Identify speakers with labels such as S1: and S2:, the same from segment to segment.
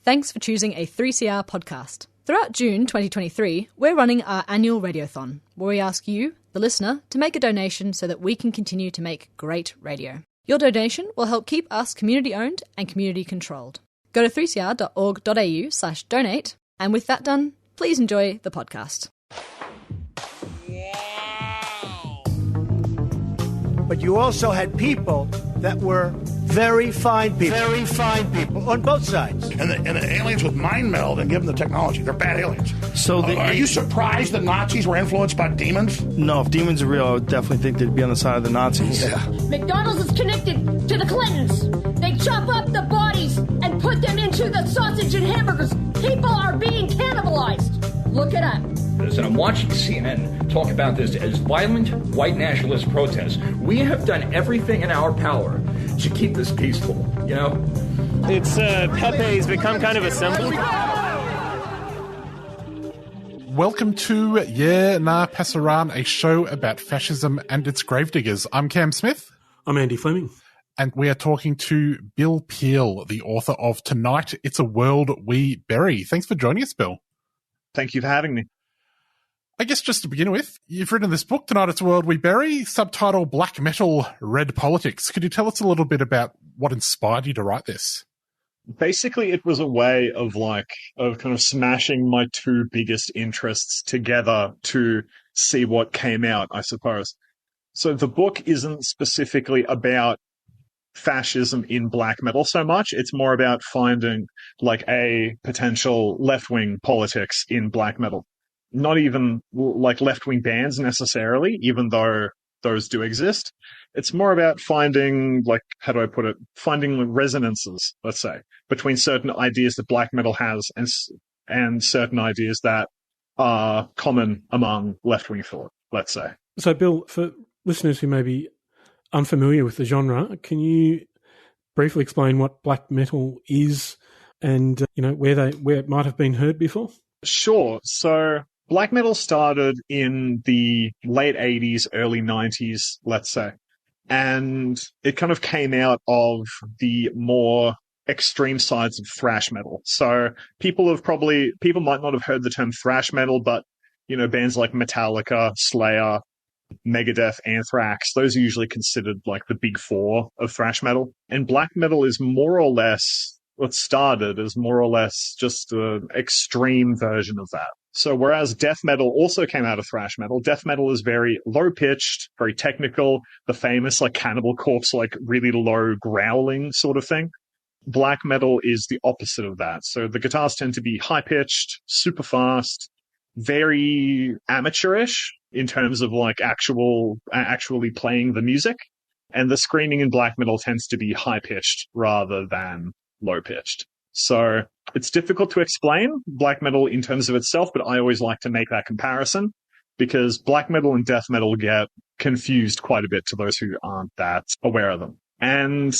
S1: Thanks for choosing a 3CR podcast. Throughout June 2023, we're running our annual Radiothon, where we ask you, the listener, to make a donation so that we can continue to make great radio. Your donation will help keep us community-owned and community-controlled. Go to 3cr.org.au/donate, and with that done, please enjoy the podcast.
S2: But you also had people that were very fine people on both sides.
S3: And the aliens with mind meld and give them the technology. They're bad aliens.
S4: So
S3: are you surprised the Nazis were influenced by demons?
S4: No, if demons are real, I would definitely think they'd be on the side of the Nazis.
S3: Yeah.
S5: McDonald's is connected to the Clintons. They chop up the bodies and put them into the sausage and hamburgers. People are being cannibalized. Look it up.
S6: And I'm watching CNN talk about this as violent white nationalist protests. We have done everything in our power to keep this peaceful, you know?
S7: It's Pepe's become kind of a symbol.
S8: Welcome to Pasaran, a show about fascism and its gravediggers. I'm Cam Smith.
S9: I'm Andy Fleming.
S8: And we are talking to Bill Peel, the author of Tonight, It's a World We Bury. Thanks for joining us, Bill.
S10: Thank you for having me.
S8: I guess just to begin with, you've written this book, Tonight It's a World We Bury, subtitle Black Metal, Red Politics. Could you tell us a little bit about what inspired you to write this?
S10: Basically, it was a way of kind of smashing my two biggest interests together to see what came out, I suppose. So the book isn't specifically about fascism in black metal so much. It's more about finding a potential left-wing politics in black metal. Not even left-wing bands necessarily, even though those do exist. It's more about finding, finding resonances, let's say, between certain ideas that black metal has and certain ideas that are common among left-wing thought, let's say.
S9: So, Bill, for listeners who may be unfamiliar with the genre, can you briefly explain what black metal is and, where it might have been heard before?
S10: Sure. So black metal started in the late 80s, early 90s, let's say. And it kind of came out of the more extreme sides of thrash metal. So people might not have heard the term thrash metal, but, bands like Metallica, Slayer, Megadeth, Anthrax, those are usually considered the big four of thrash metal. And black metal is more or less what started as more or less just an extreme version of that. So whereas death metal also came out of thrash metal, death metal is very low-pitched, very technical, the famous Cannibal Corpse, really low growling sort of thing. Black metal is the opposite of that. So the guitars tend to be high-pitched, super fast, very amateurish in terms of actually playing the music. And the screaming in black metal tends to be high-pitched rather than low-pitched. So it's difficult to explain black metal in terms of itself, but I always like to make that comparison because black metal and death metal get confused quite a bit to those who aren't that aware of them. And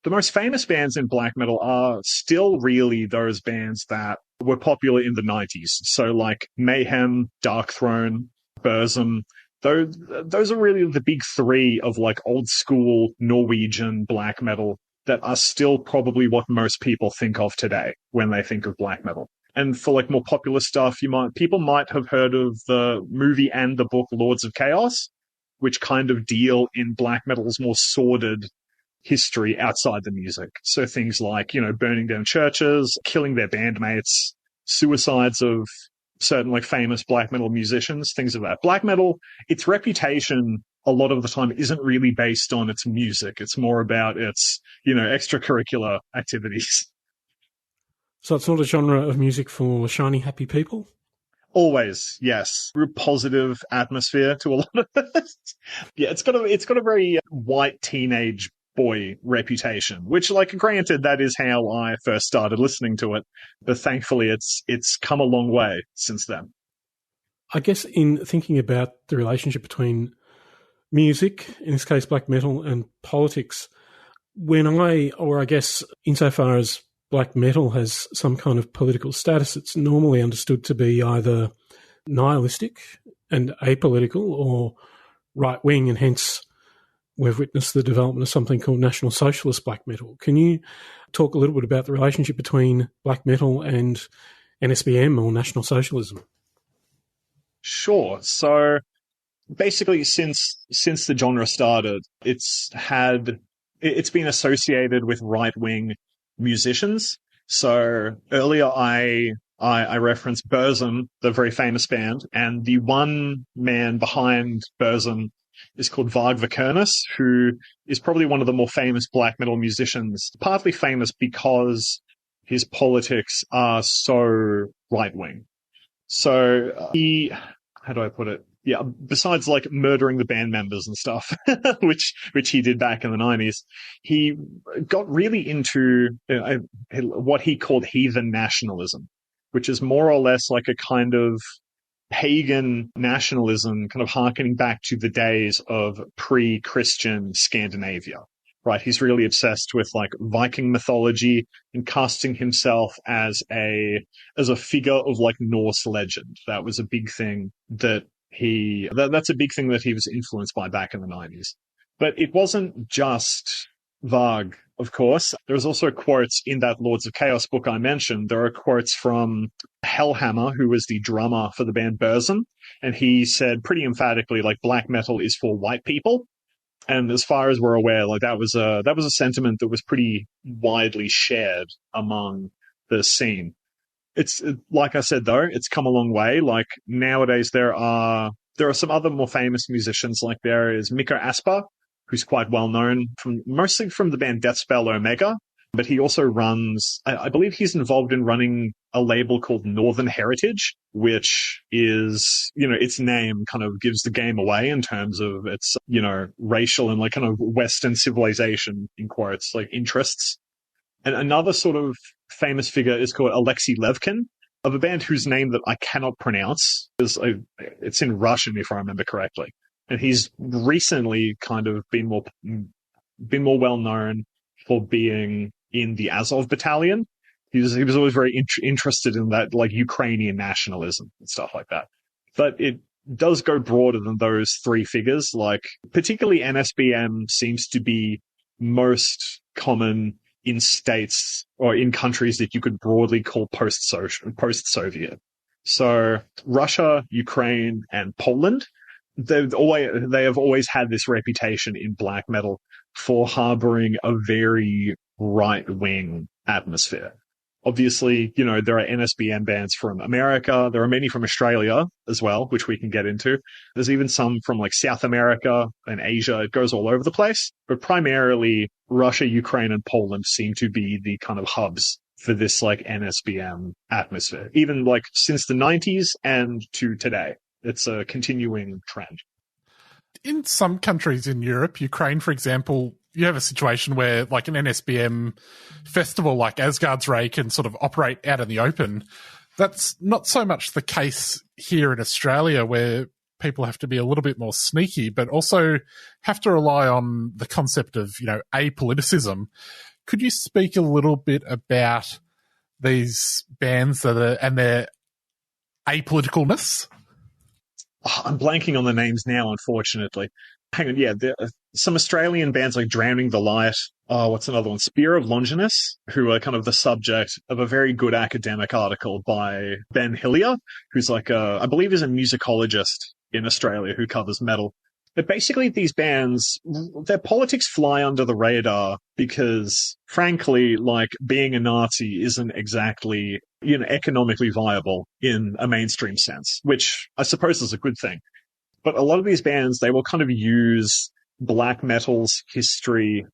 S10: the most famous bands in black metal are still really those bands that were popular in the 90s. So Mayhem, Darkthrone, Burzum, those are really the big three of like old school Norwegian black metal that are still probably what most people think of today when they think of black metal. And for like more popular stuff, people might have heard of the movie and the book Lords of Chaos, which kind of deal in black metal's more sordid history outside the music. So things like, burning down churches, killing their bandmates, suicides of certain like famous black metal musicians, things of that. Black metal, its reputation a lot of the time isn't really based on its music. It's more about its, extracurricular activities.
S9: So it's not a genre of music for shiny, happy people?
S10: Always, yes. Real positive atmosphere to a lot of it. Yeah, it's got a very white teenage boy reputation, which, like, granted, that is how I first started listening to it, but thankfully it's come a long way since then.
S9: I guess in thinking about the relationship between music, in this case black metal, and politics, I guess insofar as black metal has some kind of political status, it's normally understood to be either nihilistic and apolitical or right-wing, and hence we've witnessed the development of something called National Socialist black metal. Can you talk a little bit about the relationship between black metal and NSBM or National Socialism?
S10: Sure. So basically, since the genre started, it's been associated with right-wing musicians. So earlier I referenced Burzum, the very famous band, and the one man behind Burzum is called Varg Vikernes, who is probably one of the more famous black metal musicians, partly famous because his politics are so right-wing. So how do I put it? Yeah, besides like murdering the band members and stuff, which he did back in the 90s, he got really into what he called heathen nationalism, which is more or less like a kind of pagan nationalism, kind of harkening back to the days of pre-Christian Scandinavia. Right, he's really obsessed with like Viking mythology and casting himself as a figure of like Norse legend. That was a big thing that's a big thing that he was influenced by back in the 90s. But it wasn't just Varg, of course. There's also quotes in that Lords of Chaos book I mentioned. There are quotes from Hellhammer, who was the drummer for the band Burzum, and he said pretty emphatically, like, black metal is for white people. And as far as we're aware, like that was a sentiment that was pretty widely shared among the scene. It's like I said though, it's come a long way. Like nowadays there are some other more famous musicians. Like there is Mika Asper, who's quite well known mostly from the band Deathspell Omega, but he also runs, I believe he's involved in running a label called Northern Heritage, which is, its name kind of gives the game away in terms of its, racial and like kind of Western civilization, in quotes, like interests. And another sort of famous figure is called Alexei Levkin, of a band whose name that I cannot pronounce. It's in Russian, if I remember correctly. And he's recently kind of been more well known for being in the Azov battalion. He was always very interested in that, like, Ukrainian nationalism and stuff like that. But it does go broader than those three figures. Like, particularly NSBM seems to be most common in states or in countries that you could broadly call post-Soviet. So Russia, Ukraine, and Poland, they have always had this reputation in black metal for harboring a very right-wing atmosphere. Obviously, there are NSBM bands from America. There are many from Australia as well, which we can get into. There's even some from like South America and Asia. It goes all over the place. But primarily, Russia, Ukraine, and Poland seem to be the kind of hubs for this like NSBM atmosphere. Even like since the 90s and to today. It's a continuing trend.
S8: In some countries in Europe, Ukraine, for example, you have a situation where like an NSBM festival like Asgard's Ray can sort of operate out in the open. That's not so much the case here in Australia, where people have to be a little bit more sneaky, but also have to rely on the concept of, apoliticism. Could you speak a little bit about these bands and their apoliticalness?
S10: I'm blanking on the names now, unfortunately. Hang on, yeah, there are some Australian bands like Drowning the Light. What's another one? Spear of Longinus, who are kind of the subject of a very good academic article by Ben Hillier, who's like I believe is a musicologist in Australia who covers metal. But basically these bands, their politics fly under the radar because, frankly, like being a Nazi isn't exactly, economically viable in a mainstream sense, which I suppose is a good thing. But a lot of these bands, they will kind of use black metal's history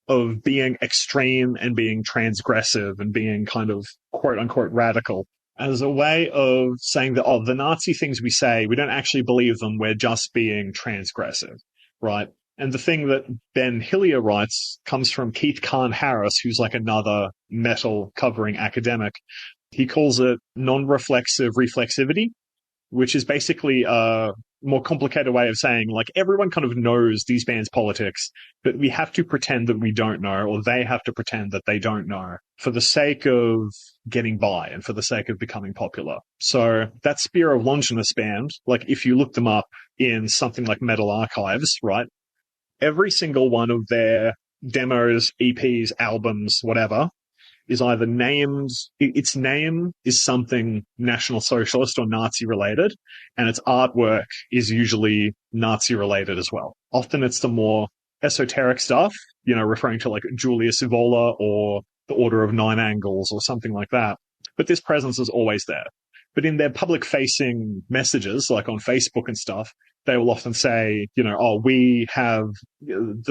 S10: of being extreme and being transgressive and being kind of quote unquote radical as a way of saying that, the Nazi things we say, we don't actually believe them, we're just being transgressive, right? And the thing that Ben Hillier writes comes from Keith Kahn Harris, who's like another metal covering academic. He calls it non-reflexive reflexivity, which is basically a more complicated way of saying, like, everyone kind of knows these bands' politics, but we have to pretend that we don't know, or they have to pretend that they don't know, for the sake of getting by and for the sake of becoming popular. So that Spear of Longinus band, like, if you look them up in something like Metal Archives, right, every single one of their demos, EPs, albums, whatever, is either named, its name is something National Socialist or Nazi related, and its artwork is usually Nazi related as well. Often it's the more esoteric stuff, referring to like Julius Evola or the Order of Nine Angles or something like that. But this presence is always there. But in their public-facing messages, like on Facebook and stuff, they will often say, the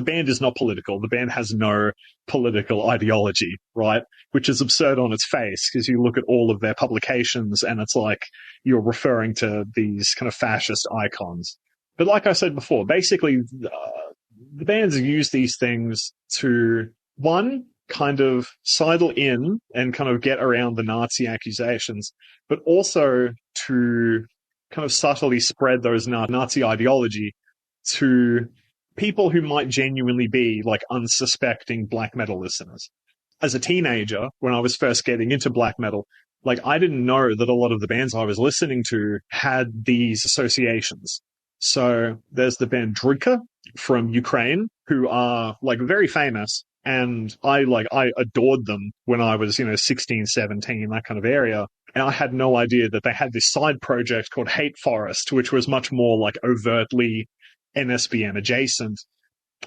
S10: band is not political. The band has no political ideology, right? Which is absurd on its face, because you look at all of their publications and it's like you're referring to these kind of fascist icons. But like I said before, basically, the bands use these things to, one, kind of sidle in and kind of get around the Nazi accusations, but also to kind of subtly spread those Nazi ideology to people who might genuinely be like unsuspecting black metal listeners. As a teenager, when I was first getting into black metal, like I didn't know that a lot of the bands I was listening to had these associations. So there's the band Drudka from Ukraine, who are like very famous. And I adored them when I was, 16, 17, that kind of area. And I had no idea that they had this side project called Hate Forest, which was much more like overtly NSBM adjacent.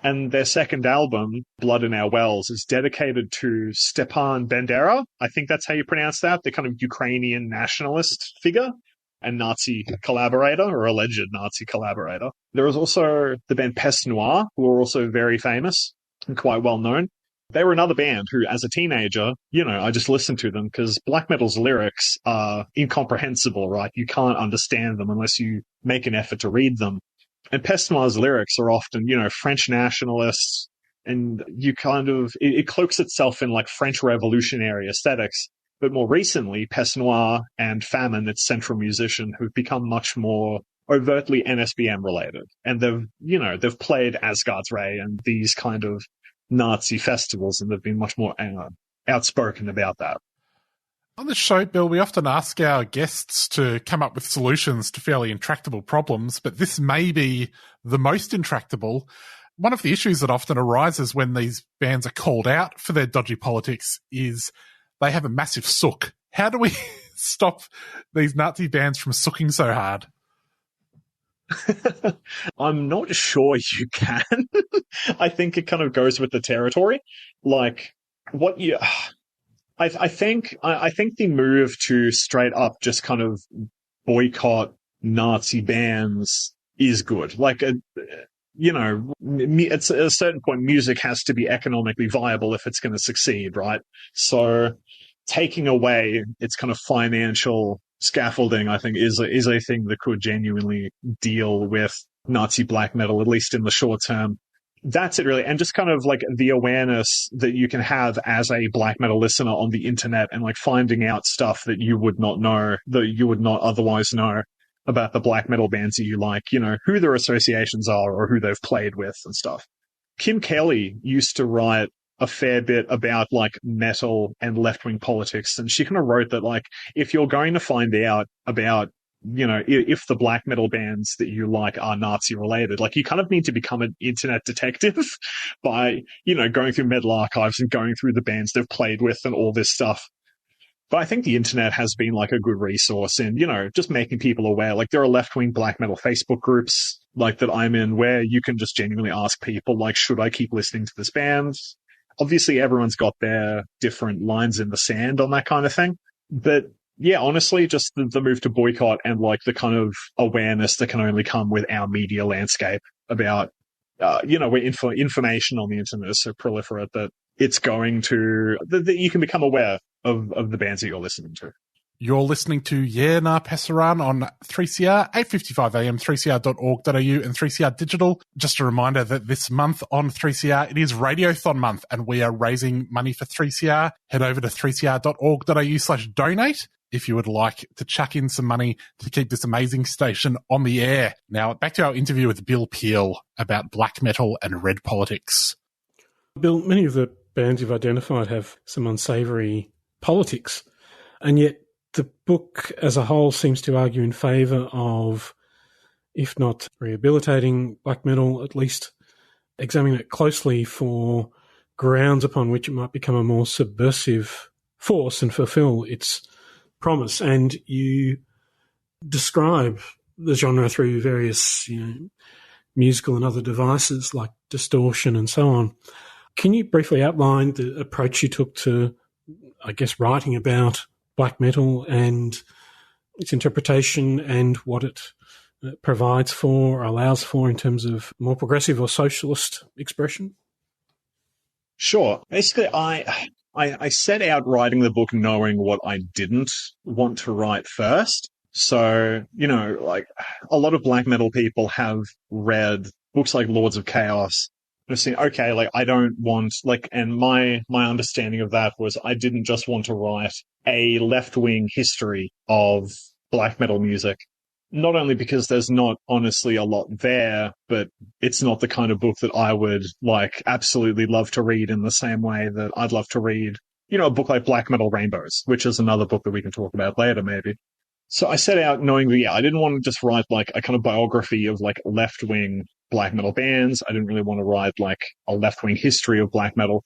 S10: And their second album, Blood in Our Wells, is dedicated to Stepan Bandera. I think that's how you pronounce that, the kind of Ukrainian nationalist figure and Nazi collaborator, or alleged Nazi collaborator. There is also the band Peste Noire, who are also very famous and quite well known. They were another band who, as a teenager, I just listened to them because black metal's lyrics are incomprehensible, right? You can't understand them unless you make an effort to read them. And Peste Noire's lyrics are often, French nationalists, and you it cloaks itself in like French revolutionary aesthetics. But more recently, Peste Noire and Famine, its central musician, who've become much more overtly NSBM related. And they've played Asgard's Ray and these kind of Nazi festivals, and they've been much more outspoken about that.
S8: On the show, Bill, we often ask our guests to come up with solutions to fairly intractable problems, but this may be the most intractable. One of the issues that often arises when these bands are called out for their dodgy politics is they have a massive sook. How do we stop these Nazi bands from sooking so hard?
S10: I'm not sure you can. I think it kind of goes with the territory. Like I think the move to straight up just kind of boycott Nazi bands is good. Like, at a certain point, music has to be economically viable if it's going to succeed, right? So taking away its kind of financial scaffolding, I think, is a thing that could genuinely deal with Nazi black metal, at least in the short term. That's it, really. And just kind of like the awareness that you can have as a black metal listener on the internet, and like finding out stuff that you would not know, that you would not otherwise know about the black metal bands that you like, who their associations are or who they've played with and stuff. Kim Kelly used to write a fair bit about like metal and left-wing politics. And she kind of wrote that like, if you're going to find out about, if the black metal bands that you like are Nazi related, like you kind of need to become an internet detective by, going through metal archives and going through the bands they've played with and all this stuff. But I think the internet has been like a good resource in, just making people aware. Like there are left-wing black metal Facebook groups like that I'm in where you can just genuinely ask people like, should I keep listening to this band? Obviously, everyone's got their different lines in the sand on that kind of thing. But yeah, honestly, just the move to boycott and like the kind of awareness that can only come with our media landscape about, where information on the internet is so proliferate that it's going to, that you can become aware of the bands that you're listening to.
S8: You're listening to Yeah Nah Pasaran on 3CR, 8:55 AM, 3cr.org.au and 3CR Digital. Just a reminder that this month on 3CR, it is Radiothon month and we are raising money for 3CR. Head over to 3cr.org.au/donate if you would like to chuck in some money to keep this amazing station on the air. Now, back to our interview with Bill Peel about black metal and red politics.
S9: Bill, many of the bands you've identified have some unsavoury politics, and yet the book as a whole seems to argue in favour of, if not rehabilitating black metal, at least examining it closely for grounds upon which it might become a more subversive force and fulfill its promise. And you describe the genre through various, musical and other devices like distortion and so on. Can you briefly outline the approach you took to, I guess, writing about black metal and its interpretation and what it provides for or allows for in terms of more progressive or socialist expression?
S10: Sure. Basically, I set out writing the book knowing what I didn't want to write first. So, like a lot of black metal people have read books like Lords of Chaos. I've seen, okay, like I don't want, like, and my understanding of that was I didn't just want to write a left-wing history of black metal music. Not only because there's not honestly a lot there, but it's not the kind of book that I would like absolutely love to read in the same way that I'd love to read, a book like Black Metal Rainbows, which is another book that we can talk about later maybe. So I set out knowing that, I didn't want to just write like a kind of biography of like left-wing black metal bands. I didn't really want to write like a left-wing history of black metal.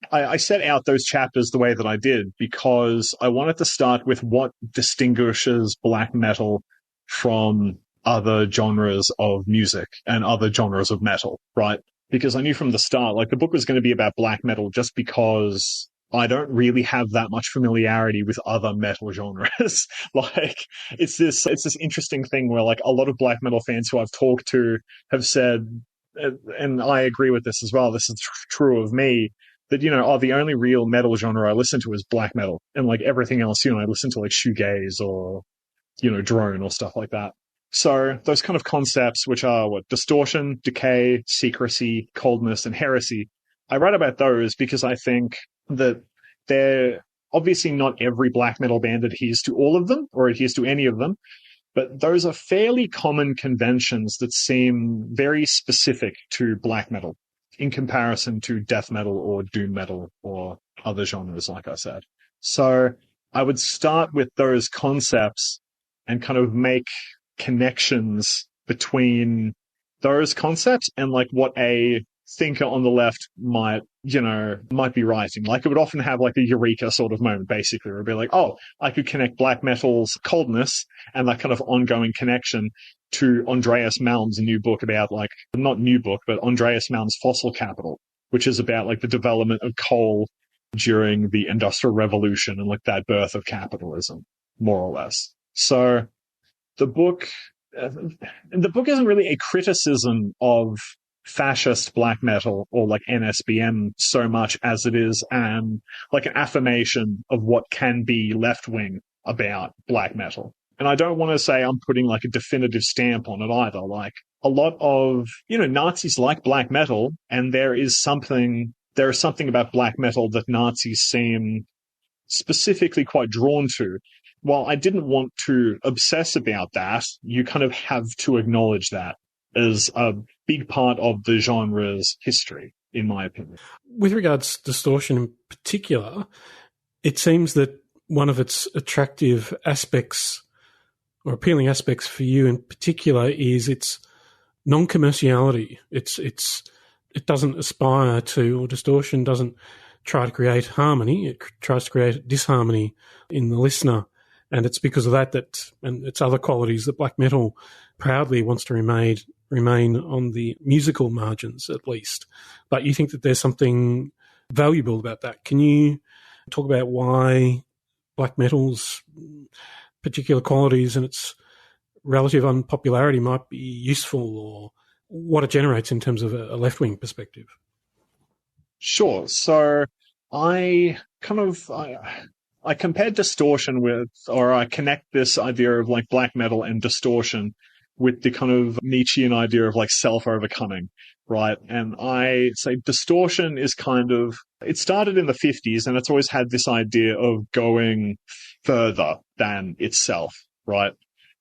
S10: I set out those chapters the way that I did because I wanted to start with what distinguishes black metal from other genres of music and other genres of metal, right? Because I knew from the start, like the book was going to be about black metal just because I don't really have that much familiarity with other metal genres. Like it's this interesting thing where like a lot of black metal fans who I've talked to have said, and I agree with this as well, this is true of me, that, the only real metal genre I listen to is black metal. And like everything else, I listen to like shoegaze or, drone or stuff like that. So those kind of concepts, which are distortion, decay, secrecy, coldness, and heresy, I write about those because I think that they're obviously not every black metal band adheres to all of them or adheres to any of them, but those are fairly common conventions that seem very specific to black metal in comparison to death metal or doom metal or other genres, like I said. So I would start with those concepts and kind of make connections between those concepts and like what a thinker on the left might be writing. Like it would often have like a eureka sort of moment, basically, where it'd be like, oh, I could connect black metal's coldness and that kind of ongoing connection to Andreas Malm's new book about like, not new book, but Andreas Malm's Fossil Capital, which is about like the development of coal during the Industrial Revolution and like that birth of capitalism, more or less. So the book isn't really a criticism of fascist black metal or like NSBM so much as it is like an affirmation of what can be left-wing about black metal. And I don't want to say I'm putting like a definitive stamp on it either. Like a lot of, Nazis like black metal, and there is something about black metal that Nazis seem specifically quite drawn to. While I didn't want to obsess about that, you kind of have to acknowledge that as a big part of the genre's history, in my opinion.
S9: With regards to distortion in particular, it seems that one of its attractive aspects or appealing aspects for you in particular is its non-commerciality. It doesn't aspire to, or distortion doesn't try to create harmony. It tries to create disharmony in the listener. And it's because of that and its other qualities that black metal proudly wants to remain on the musical margins, at least. But you think that there's something valuable about that. Can you talk about why black metal's particular qualities and its relative unpopularity might be useful, or what it generates in terms of a left-wing perspective?
S10: Sure. So I compared distortion with, or I connect this idea of like black metal and distortion with the kind of Nietzschean idea of like self-overcoming, right? And I say distortion is it started in the 50s and it's always had this idea of going further than itself, right?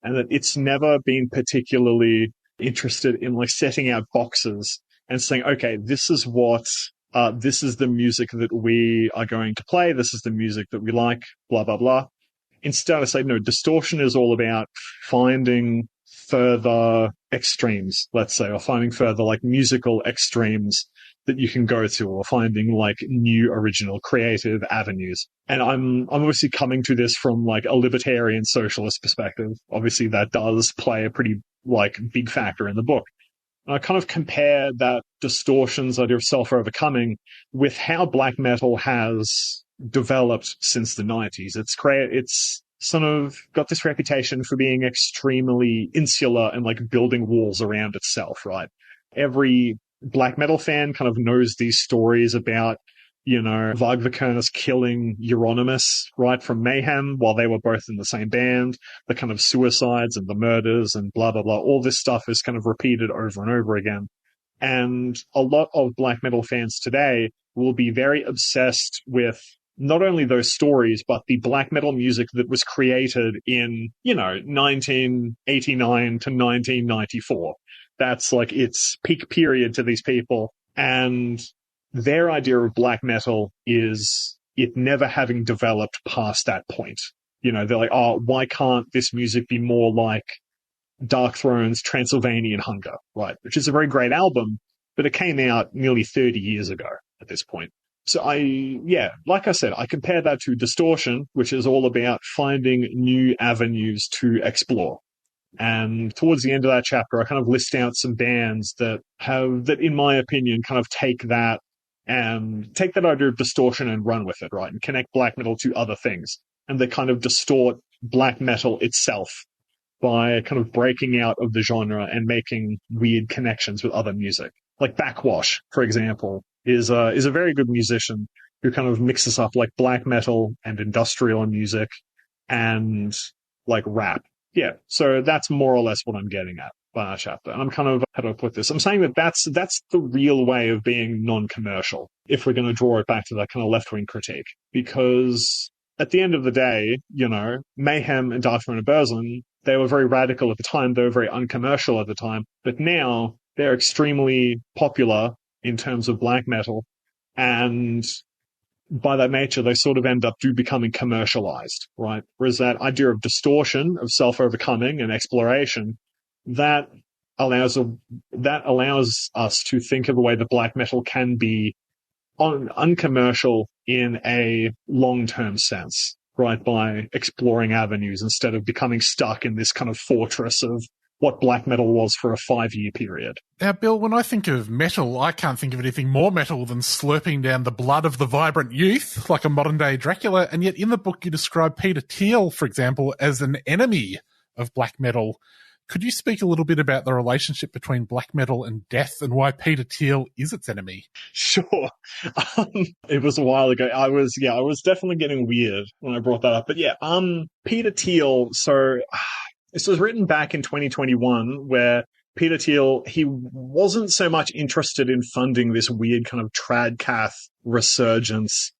S10: And that it's never been particularly interested in like setting out boxes and saying, okay, this is the music that we are going to play. This is the music that we like, blah, blah, blah. Instead, I say, no, distortion is all about finding further extremes, let's say, or finding further like musical extremes that you can go to, or finding like new original creative avenues. And I'm obviously coming to this from like a libertarian socialist perspective. Obviously that does play a pretty like big factor in the book. And I kind of compare that distortions idea of self-overcoming with how black metal has developed since the 90s. It's sort of got this reputation for being extremely insular and like building walls around itself, right? Every black metal fan kind of knows these stories about, you know, Varg Vikernes killing Euronymous, right, from Mayhem while they were both in the same band, the kind of suicides and the murders and blah, blah, blah. All this stuff is kind of repeated over and over again. And a lot of black metal fans today will be very obsessed with not only those stories, but the black metal music that was created in, you know, 1989 to 1994. That's like its peak period to these people. And their idea of black metal is it never having developed past that point. You know, they're like, oh, why can't this music be more like Darkthrone's Transylvanian Hunger, right? Which is a very great album, but it came out nearly 30 years ago at this point. So like I said, I compare that to Distortion, which is all about finding new avenues to explore. And towards the end of that chapter, I kind of list out some bands that in my opinion, kind of take that idea of distortion and run with it, right? And connect black metal to other things. And they kind of distort black metal itself by kind of breaking out of the genre and making weird connections with other music. Like Backwash, for example, is a very good musician who kind of mixes up like black metal and industrial music and like rap. Yeah, so that's more or less what I'm getting at by that chapter. And I'm kind of, how do I put this? I'm saying that that's the real way of being non-commercial, if we're going to draw it back to that kind of left-wing critique. Because at the end of the day, you know, Mayhem and Darkthrone and Burzum, they were very radical at the time, they were very uncommercial at the time, but now they're extremely popular in terms of black metal, and by that nature, they sort of end up becoming commercialized, right? Whereas that idea of distortion, of self-overcoming and exploration, that allows us to think of a way that black metal can be uncommercial in a long-term sense, right? By exploring avenues instead of becoming stuck in this kind of fortress of what black metal was for a 5-year period.
S8: Now, Bill, when I think of metal, I can't think of anything more metal than slurping down the blood of the vibrant youth, like a modern-day Dracula, and yet in the book you describe Peter Thiel, for example, as an enemy of black metal. Could you speak a little bit about the relationship between black metal and death and why Peter Thiel is its enemy?
S10: Sure. It was a while ago. I was definitely getting weird when I brought that up. But yeah, Peter Thiel, so this was written back in 2021 where Peter Thiel, he wasn't so much interested in funding this weird kind of tradcath resurgence.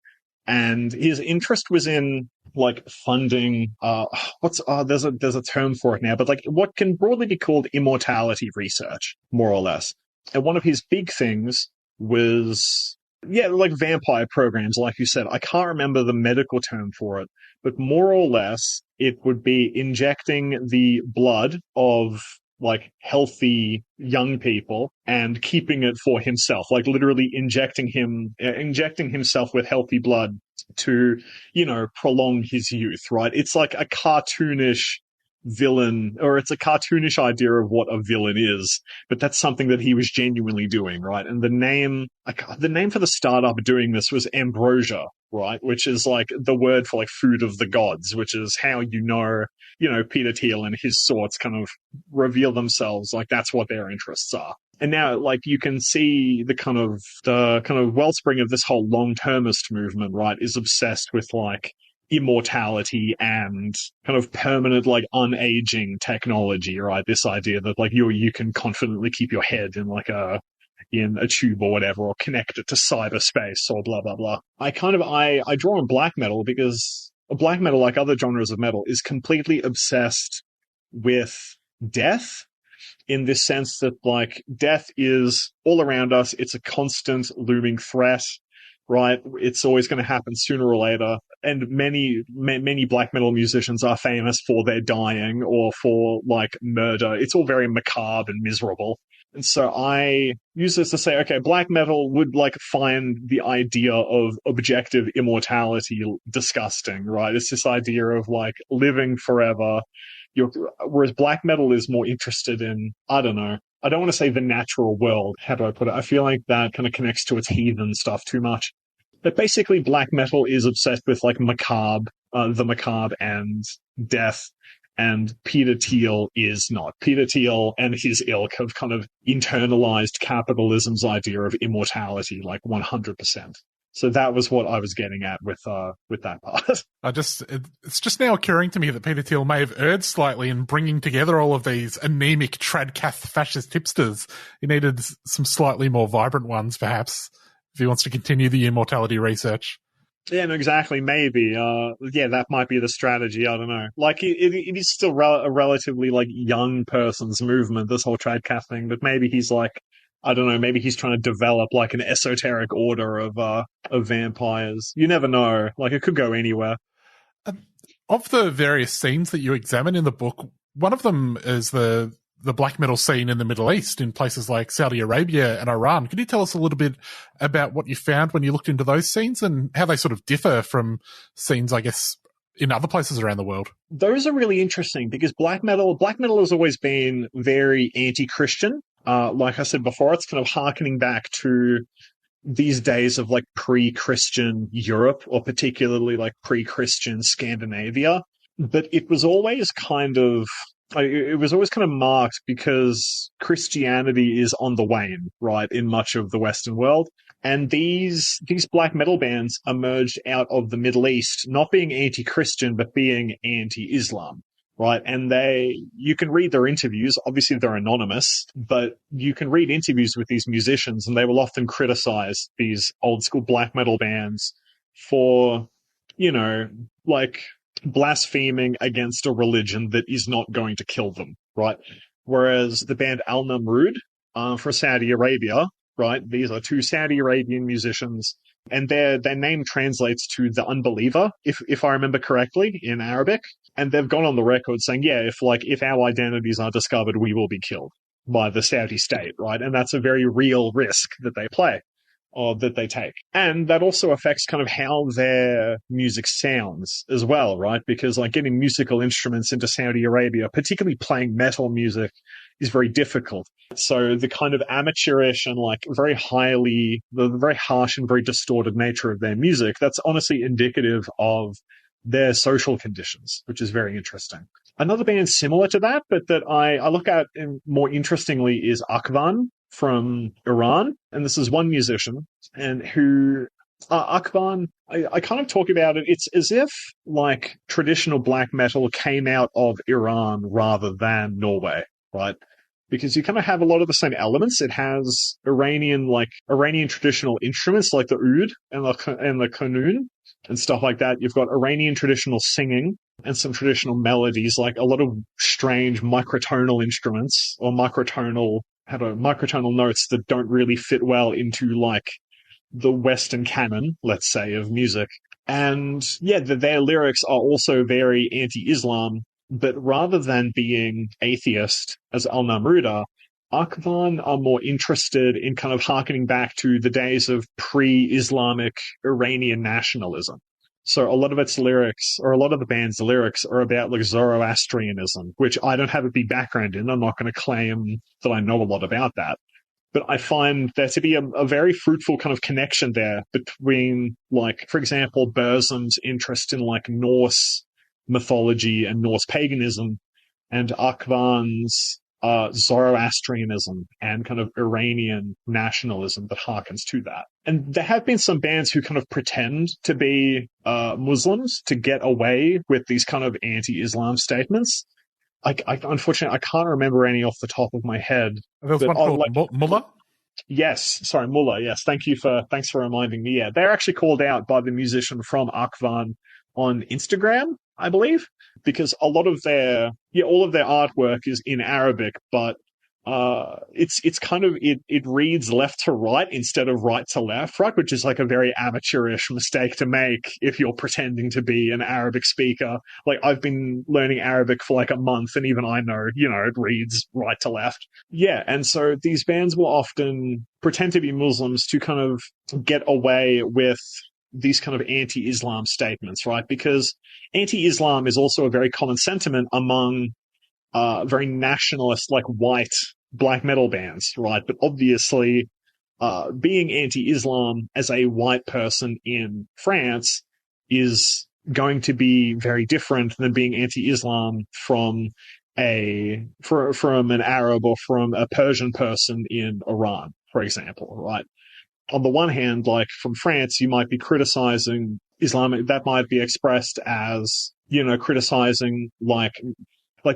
S10: And his interest was in like funding, there's a term for it now, but like what can broadly be called immortality research, more or less. And one of his big things was, like vampire programs, like you said. I can't remember the medical term for it, but more or less it would be injecting the blood of like healthy young people and keeping it for himself, like literally injecting himself with healthy blood to, prolong his youth, right? It's like a cartoonish villain, or it's a cartoonish idea of what a villain is, but that's something that he was genuinely doing, right? And the name for the startup doing this was Ambrosia, right? Which is like the word for like food of the gods, which is how Peter Thiel and his sorts kind of reveal themselves, like that's what their interests are. And now, like, you can see the kind of wellspring of this whole long-termist movement, right, is obsessed with like immortality and kind of permanent, like, unaging technology, right? This idea that like you can confidently keep your head in like in a tube or whatever, or connect it to cyberspace or blah blah blah. I draw on black metal because black metal, like other genres of metal, is completely obsessed with death, in this sense that like death is all around us. It's a constant looming threat, right? It's always going to happen sooner or later. And many black metal musicians are famous for their dying or for like murder. It's all very macabre and miserable. And so I use this to say, okay, black metal would like find the idea of objective immortality disgusting, right? It's this idea of like living forever. Whereas black metal is more interested in, I don't know, I don't want to say the natural world. How do I put it? I feel like that kind of connects to its heathen stuff too much. But basically black metal is obsessed with like the macabre and death. And Peter Thiel is not. Peter Thiel and his ilk have kind of internalized capitalism's idea of immortality, like 100%. So that was what I was getting at with that part.
S8: It's just now occurring to me that Peter Thiel may have erred slightly in bringing together all of these anemic tradcath fascist hipsters. He needed some slightly more vibrant ones, perhaps, if he wants to continue the immortality research.
S10: Yeah, no, exactly. Maybe. That might be the strategy. I don't know. Like, it is still a relatively, like, young person's movement, this whole tradcath thing, but maybe he's, like, I don't know, maybe he's trying to develop, like, an esoteric order of vampires. You never know. Like, it could go anywhere.
S8: Of the various scenes that you examine in the book, one of them is the black metal scene in the Middle East, in places like Saudi Arabia and Iran. Could you tell us a little bit about what you found when you looked into those scenes and how they sort of differ from scenes, I guess, in other places around the world?
S10: Those are really interesting because black metal has always been very anti-Christian. Like I said before, it's kind of harkening back to these days of like pre-Christian Europe, or particularly like pre-Christian Scandinavia. But it was always kind of marked because Christianity is on the wane, right, in much of the Western world. And these black metal bands emerged out of the Middle East, not being anti-Christian, but being anti-Islam, right? And you can read their interviews. Obviously, they're anonymous, but you can read interviews with these musicians, and they will often criticize these old school black metal bands for, like, blaspheming against a religion that is not going to kill them, right? Whereas the band Al Namrud for Saudi Arabia, right? These are two Saudi Arabian musicians, and their name translates to the unbeliever, if I remember correctly, in Arabic. And they've gone on the record saying, yeah, if our identities are discovered, we will be killed by the Saudi state, right? And that's a very real risk that they play, or that they take. And that also affects kind of how their music sounds as well, right? Because like getting musical instruments into Saudi Arabia, particularly playing metal music, is very difficult. So the kind of amateurish and like the very harsh and very distorted nature of their music, that's honestly indicative of their social conditions, which is very interesting. Another band similar to that, but that I look at more interestingly, is Akvan from Iran. And this is one musician, and who Akvan, I kind of talk about it. It's as if like traditional black metal came out of Iran rather than Norway, right? Because you kind of have a lot of the same elements. It has Iranian traditional instruments like the oud and the qanun and stuff like that. You've got Iranian traditional singing and some traditional melodies, like a lot of strange microtonal instruments or microtonal notes that don't really fit well into like the Western canon, let's say, of music. And yeah, their lyrics are also very anti-Islam, but rather than being atheist as Al Namruda, Akvan are more interested in kind of harkening back to the days of pre-Islamic Iranian nationalism. So a lot of its lyrics, or a lot of the band's lyrics, are about like Zoroastrianism, which I don't have a big background in. I'm not going to claim that I know a lot about that. But I find there to be a very fruitful kind of connection there between, like, for example, Burzum's interest in like Norse mythology and Norse paganism, and Akvan's Zoroastrianism and kind of Iranian nationalism that harkens to that. And there have been some bands who kind of pretend to be Muslims to get away with these kind of anti-Islam statements. Unfortunately, I can't remember any off the top of my head.
S8: There was one called Mullah?
S10: Yes, sorry, Mullah, yes. Thanks for reminding me. Yeah, they're actually called out by the musician from Akvan on Instagram, I believe, because all of their artwork is in Arabic, but it's kind of it reads left to right instead of right to left, right, which is like a very amateurish mistake to make if you're pretending to be an Arabic speaker. Like, I've been learning Arabic for like a month, and even I know, it reads right to left. Yeah, and so these bands will often pretend to be Muslims to kind of get away with these kind of anti-Islam statements, right? Because anti-Islam is also a very common sentiment among very nationalist, like white black metal bands, right? But obviously, being anti-Islam as a white person in France is going to be very different than being anti-Islam from an Arab or from a Persian person in Iran, for example, right? On the one hand, like from France, you might be criticizing Islamic, that might be expressed as, criticizing like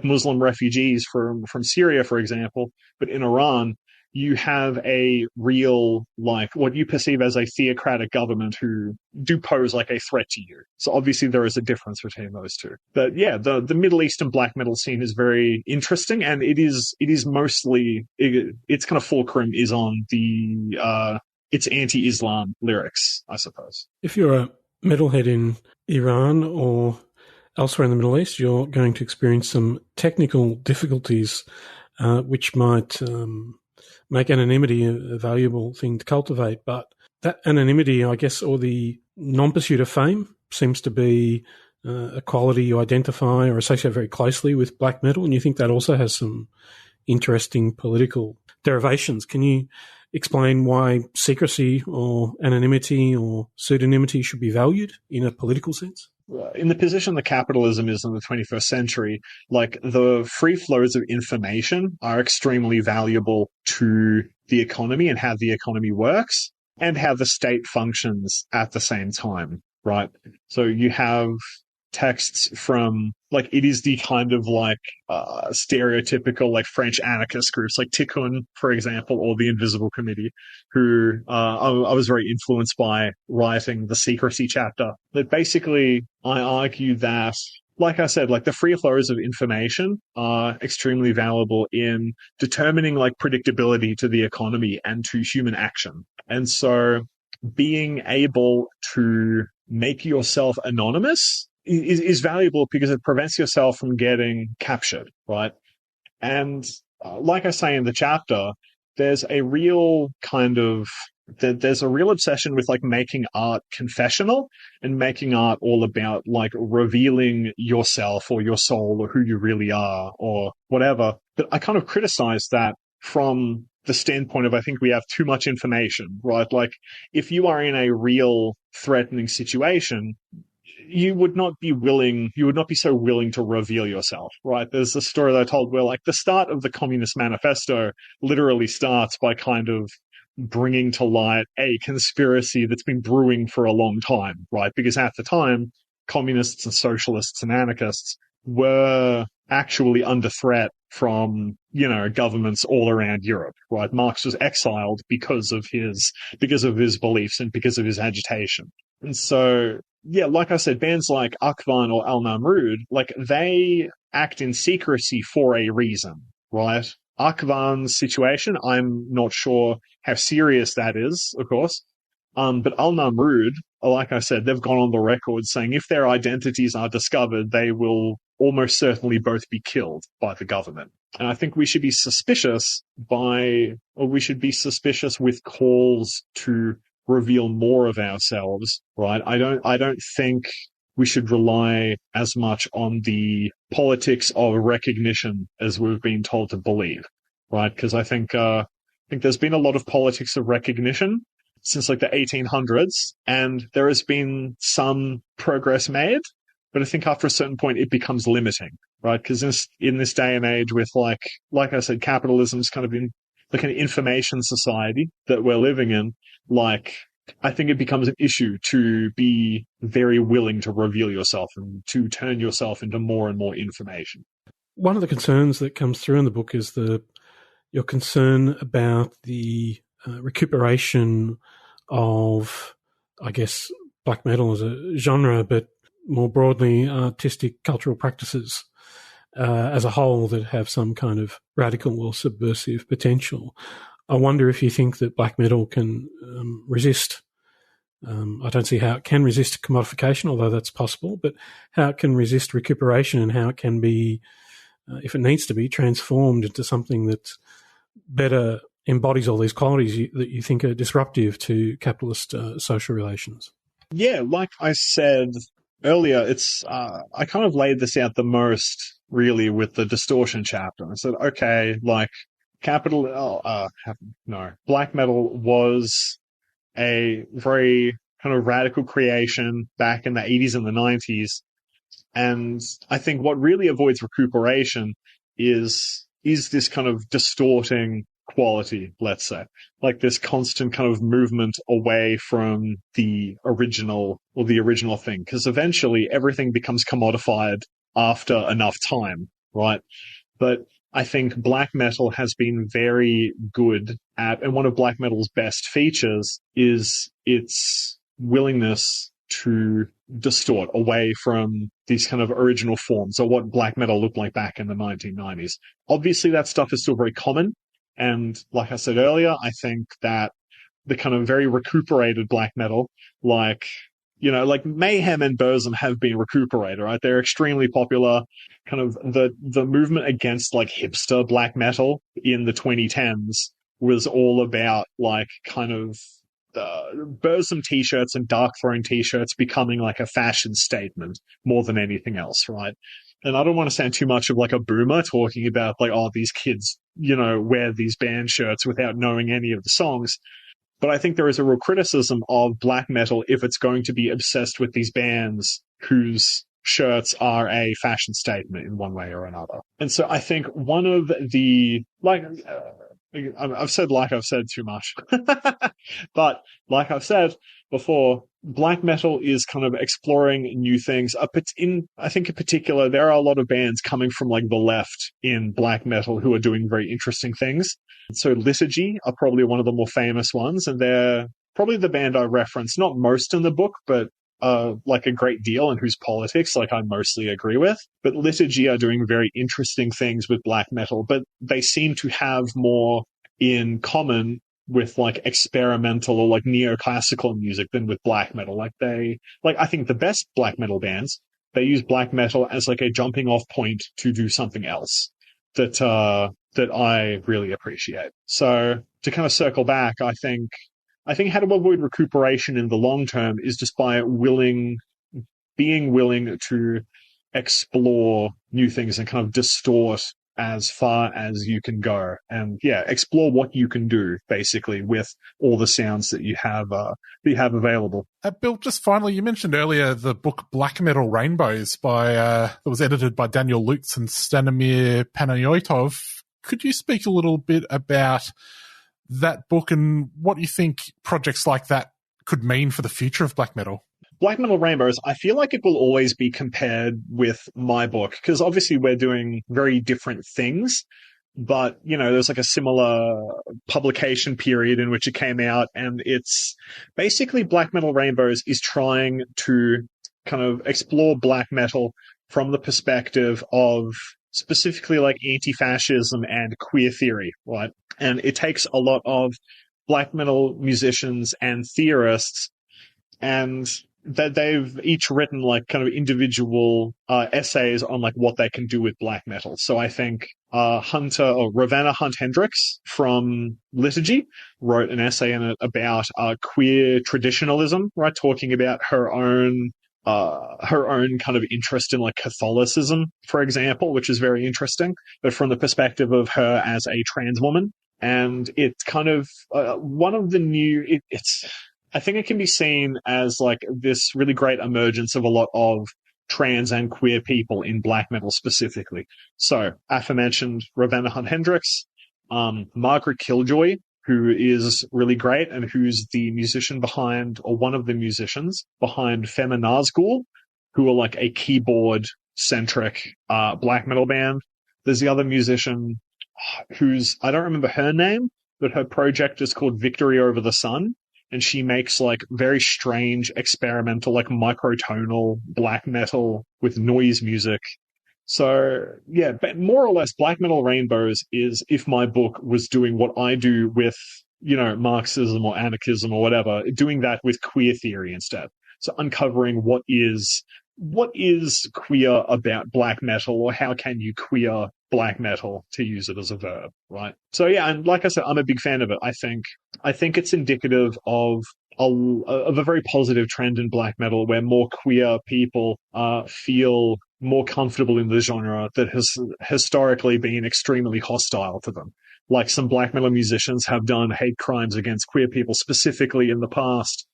S10: Muslim refugees from Syria, for example. But in Iran, you have a real, like, what you perceive as a theocratic government who do pose like a threat to you. So obviously there is a difference between those two. But yeah, the Middle Eastern black metal scene is very interesting, and it is mostly, its kind of fulcrum is on its anti-Islam lyrics, I suppose.
S9: If you're a metalhead in Iran or elsewhere in the Middle East, you're going to experience some technical difficulties, which might make anonymity a valuable thing to cultivate. But that anonymity, I guess, or the non-pursuit of fame seems to be a quality you identify or associate very closely with black metal, and you think that also has some interesting political derivations. Can you explain why secrecy or anonymity or pseudonymity should be valued in a political sense?
S10: In the position that capitalism is in the 21st century, like, the free flows of information are extremely valuable to the economy and how the economy works and how the state functions at the same time, right? So you have texts from, like, it is the kind of like stereotypical like French anarchist groups like Tikkun, for example, or the Invisible Committee, who I was very influenced by writing the secrecy chapter. But basically, I argue that, like I said, like, the free flows of information are extremely valuable in determining like predictability to the economy and to human action. And so being able to make yourself anonymous is valuable because it prevents yourself from getting captured, right? And like I say in the chapter, there's a real obsession with like making art confessional and making art all about like revealing yourself or your soul or who you really are or whatever. But I kind of criticize that from the standpoint of, I think we have too much information, right? Like, if you are in a real threatening situation, you would not be so willing to reveal yourself, right? There's a story that I told where, like, the start of the Communist Manifesto literally starts by kind of bringing to light a conspiracy that's been brewing for a long time, right? Because at the time, communists and socialists and anarchists were actually under threat from, governments all around Europe, right? Marx was exiled because of his beliefs and because of his agitation. And so, yeah, like I said, bands like Akvan or Al Namrud, like, they act in secrecy for a reason, right? Akvan's situation, I'm not sure how serious that is, of course. But Al Namrud, like I said, they've gone on the record saying if their identities are discovered, they will almost certainly both be killed by the government. And I think we should be suspicious with calls to reveal more of ourselves, right? I don't think we should rely as much on the politics of recognition as we've been told to believe, right? Because I think there's been a lot of politics of recognition since like the 1800s, and there has been some progress made, but I think after a certain point it becomes limiting, right? Because in this day and age with like I said, capitalism's kind of in like an information society that we're living in, like, I think it becomes an issue to be very willing to reveal yourself and to turn yourself into more and more information.
S9: One of the concerns that comes through in the book is your concern about the recuperation of, I guess, black metal as a genre, but more broadly, artistic cultural practices as a whole that have some kind of radical or subversive potential. I wonder if you think that black metal can resist. I don't see how it can resist commodification, although that's possible, but how it can resist recuperation and how it can be, if it needs to be, transformed into something that better embodies all these qualities that you think are disruptive to capitalist social relations.
S10: Yeah, like I said earlier, it's I kind of laid this out the most really with the distortion chapter. I said, okay, like black metal was a very kind of radical creation back in the 80s and the 90s. And I think what really avoids recuperation is this kind of distorting quality, let's say, like this constant kind of movement away from the original thing. Because eventually everything becomes commodified after enough time, right? But I think black metal has been very good at, and one of black metal's best features is its willingness to distort away from these kind of original forms or what black metal looked like back in the 1990s. Obviously, that stuff is still very common. And like I said earlier, I think that the kind of very recuperated black metal, like Mayhem and Burzum have been recuperated, right? They're extremely popular. Kind of the movement against like hipster black metal in the 2010s was all about like kind of Burzum t-shirts and Darkthrone t-shirts becoming like a fashion statement more than anything else, right? And I don't want to sound too much of like a boomer talking about like, oh, these kids, wear these band shirts without knowing any of the songs. But I think there is a real criticism of black metal if it's going to be obsessed with these bands whose shirts are a fashion statement in one way or another. And so I think one of the, I've said too much, but like I've said before, black metal is kind of exploring new things. I think in particular, there are a lot of bands coming from like the left in black metal who are doing very interesting things. So Liturgy are probably one of the more famous ones, and they're probably the band I reference, not most in the book, but like a great deal, and whose politics like I mostly agree with. But Liturgy are doing very interesting things with black metal, but they seem to have more in common with like experimental or like neoclassical music than with black metal. I think the best black metal bands, they use black metal as like a jumping off point to do something else that I really appreciate. So to kind of circle back, I think how to avoid recuperation in the long term is just by being willing to explore new things and kind of distort as far as you can go, and explore what you can do basically with all the sounds that you have available.
S8: Bill, just finally, you mentioned earlier the book Black Metal Rainbows that was edited by Daniel Lutz and Stanimir Panayotov. Could you speak a little bit about that book and what you think projects like that could mean for the future of black metal?
S10: Black Metal Rainbows, I feel like it will always be compared with my book, because obviously we're doing very different things, but, there's like a similar publication period in which it came out, and it's basically Black Metal Rainbows is trying to kind of explore black metal from the perspective of specifically like anti-fascism and queer theory, right? And it takes a lot of black metal musicians and theorists, and that they've each written like kind of individual essays on like what they can do with black metal. So I think Ravenna Hunt Hendricks from Liturgy wrote an essay in it about queer traditionalism, right? Talking about her own kind of interest in like Catholicism, for example, which is very interesting, but from the perspective of her as a trans woman. And it's kind of one of the new, I think it can be seen as like this really great emergence of a lot of trans and queer people in black metal specifically. So, aforementioned Ravenna Hunt Hendricks, Margaret Killjoy, who is really great and who's the musician behind, or one of the musicians behind Fema Nazgul, who are like a keyboard-centric black metal band. There's the other musician who's, I don't remember her name, but her project is called Victory Over the Sun. And she makes like very strange experimental, like microtonal black metal with noise music. So, yeah, but more or less, Black Metal Rainbows is if my book was doing what I do with, Marxism or anarchism or whatever, doing that with queer theory instead. So uncovering what is queer about black metal, or how can you queer black metal, to use it as a verb, right? So yeah, and like I said, I'm a big fan of it. I think it's indicative of a very positive trend in black metal, where more queer people feel more comfortable in the genre that has historically been extremely hostile to them. Like, some black metal musicians have done hate crimes against queer people specifically in the past.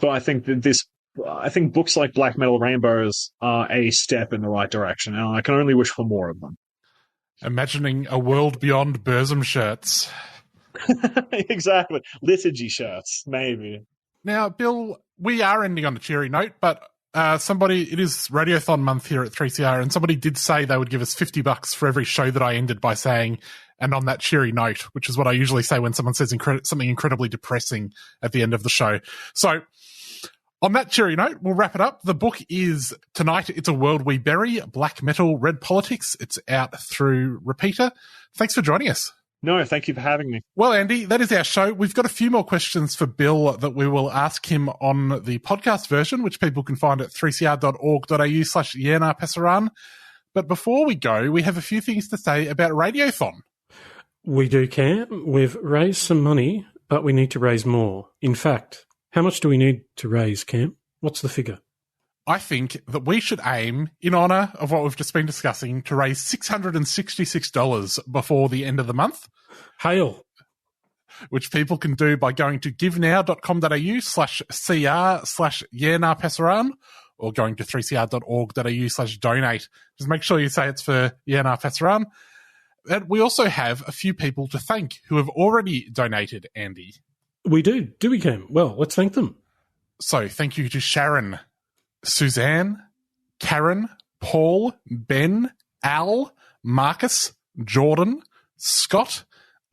S10: But I think books like Black Metal Rainbows are a step in the right direction, and I can only wish for more of them.
S8: Imagining a world beyond Burzum shirts.
S10: Exactly. Liturgy shirts, maybe.
S8: Now, Bill, we are ending on a cheery note, but it is Radiothon month here at 3CR, and somebody did say they would give us $50 for every show that I ended by saying, and on that cheery note, which is what I usually say when someone says something incredibly depressing at the end of the show. So, on that cheery note, we'll wrap it up. The book is Tonight, It's a World We Bury, Black Metal, Red Politics. It's out through Repeater. Thanks for joining us.
S10: No, thank you for having me.
S8: Well, Andy, that is our show. We've got a few more questions for Bill that we will ask him on the podcast version, which people can find at 3cr.org.au/Yerna But before we go, we have a few things to say about Radiothon.
S9: We do, Cam. We've raised some money, but we need to raise more. In fact, how much do we need to raise, Cam? What's the figure?
S8: I think that we should aim, in honour of what we've just been discussing, to raise $666 before the end of the month.
S9: Hail.
S8: Which people can do by going to givenow.com.au/CR/Yerna or going to 3cr.org.au/donate. Just make sure you say it's for Yerna Passaran. And we also have a few people to thank who have already donated, Andy.
S9: We do we, Cam? Well, let's thank them.
S8: So, thank you to Sharon, Suzanne, Karen, Paul, Ben, Al, Marcus, Jordan, Scott,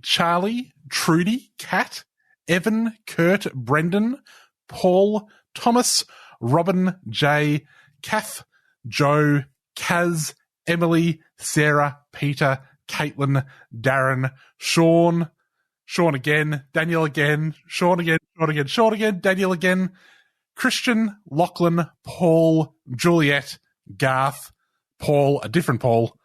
S8: Charlie, Trudy, Kat, Evan, Kurt, Brendan, Paul, Thomas, Robin, Jay, Kath, Joe, Kaz, Emily, Sarah, Peter, Caitlin, Darren, Sean again, Daniel again, Sean again, Daniel again, Christian, Lachlan, Paul, Juliet, Garth, Paul, a different Paul,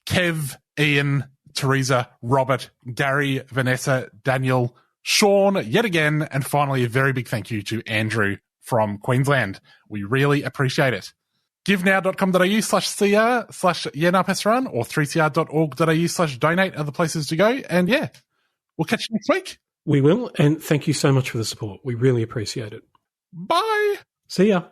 S8: Kev, Ian, Teresa, Robert, Gary, Vanessa, Daniel, Sean, yet again, and finally a very big thank you to Andrew from Queensland. We really appreciate it. givenow.com.au/CR/Yerna Passaran or 3cr.org.au/donate are the places to go. And yeah, we'll catch you next week.
S9: We will, and thank you so much for the support. We really appreciate it.
S8: Bye.
S9: See ya.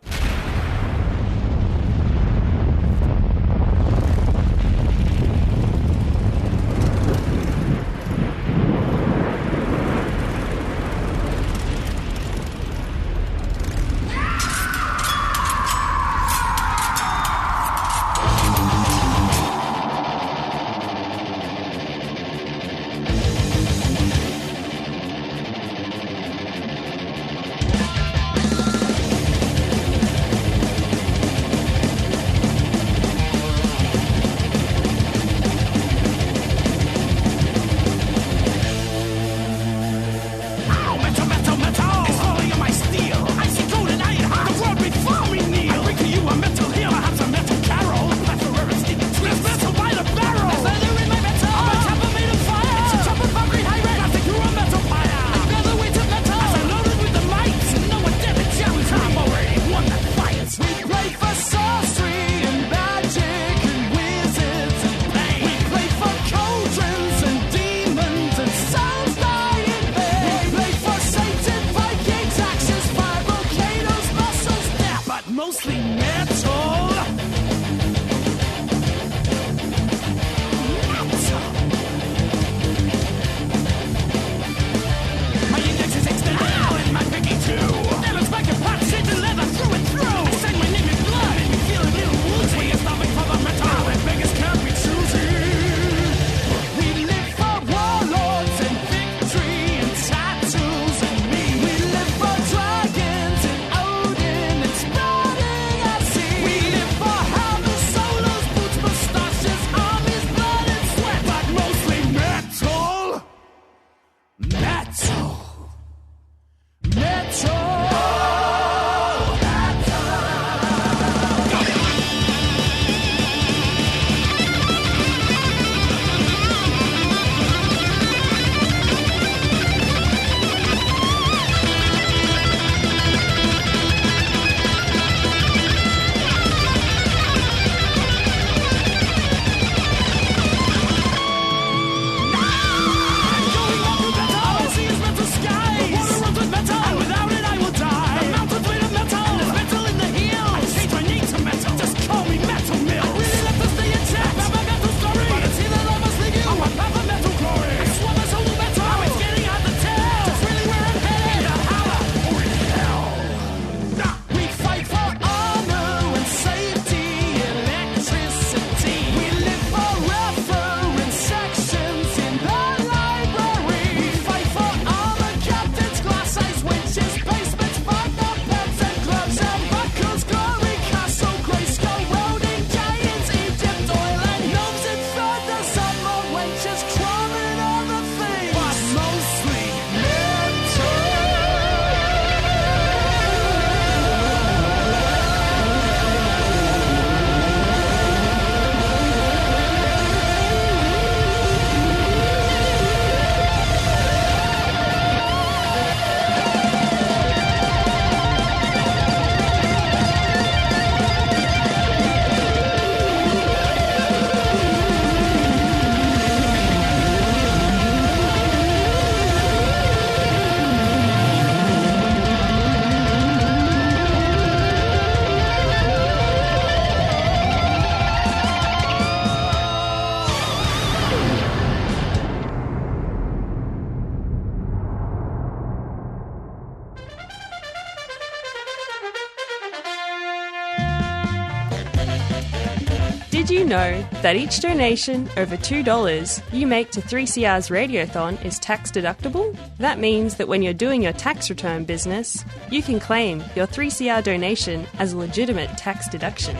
S11: Did you know that each donation over $2 you make to 3CR's Radiothon is tax deductible? That means that when you're doing your tax return business, you can claim your 3CR donation as a legitimate tax deduction.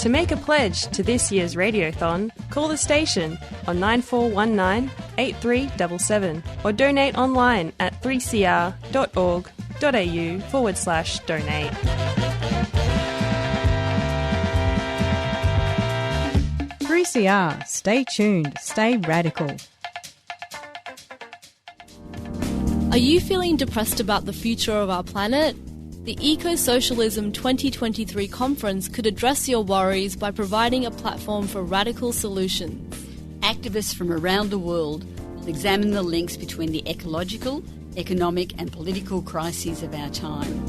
S11: To make a pledge to this year's Radiothon, call the station on 9419 8377 or donate online at 3cr.org.au/donate.
S12: CR, stay tuned, stay radical.
S1: Are you feeling depressed about the future of our planet? The Eco-Socialism 2023 conference could address your worries by providing a platform for radical solutions.
S13: Activists from around the world will examine the links between the ecological, economic and political crises of our time.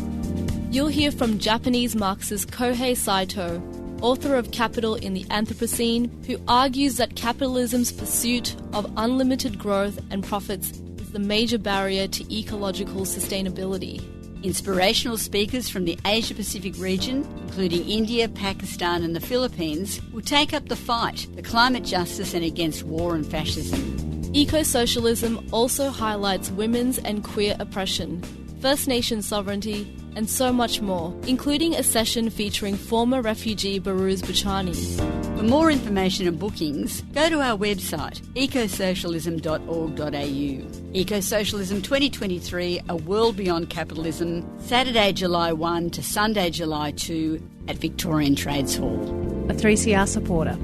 S1: You'll hear from Japanese Marxist Kohei Saito, author of Capital in the Anthropocene, who argues that capitalism's pursuit of unlimited growth and profits is the major barrier to ecological sustainability.
S13: Inspirational speakers from the Asia-Pacific region, including India, Pakistan and the Philippines, will take up the fight for climate justice and against war and fascism.
S1: Eco-socialism also highlights women's and queer oppression, First Nation sovereignty, and so much more, including a session featuring former refugee Behrouz Boochani.
S13: For more information and bookings, go to our website, ecosocialism.org.au. Eco-Socialism 2023, A World Beyond Capitalism, Saturday, July 1 to Sunday, July 2 at Victorian Trades Hall.
S12: A 3CR supporter.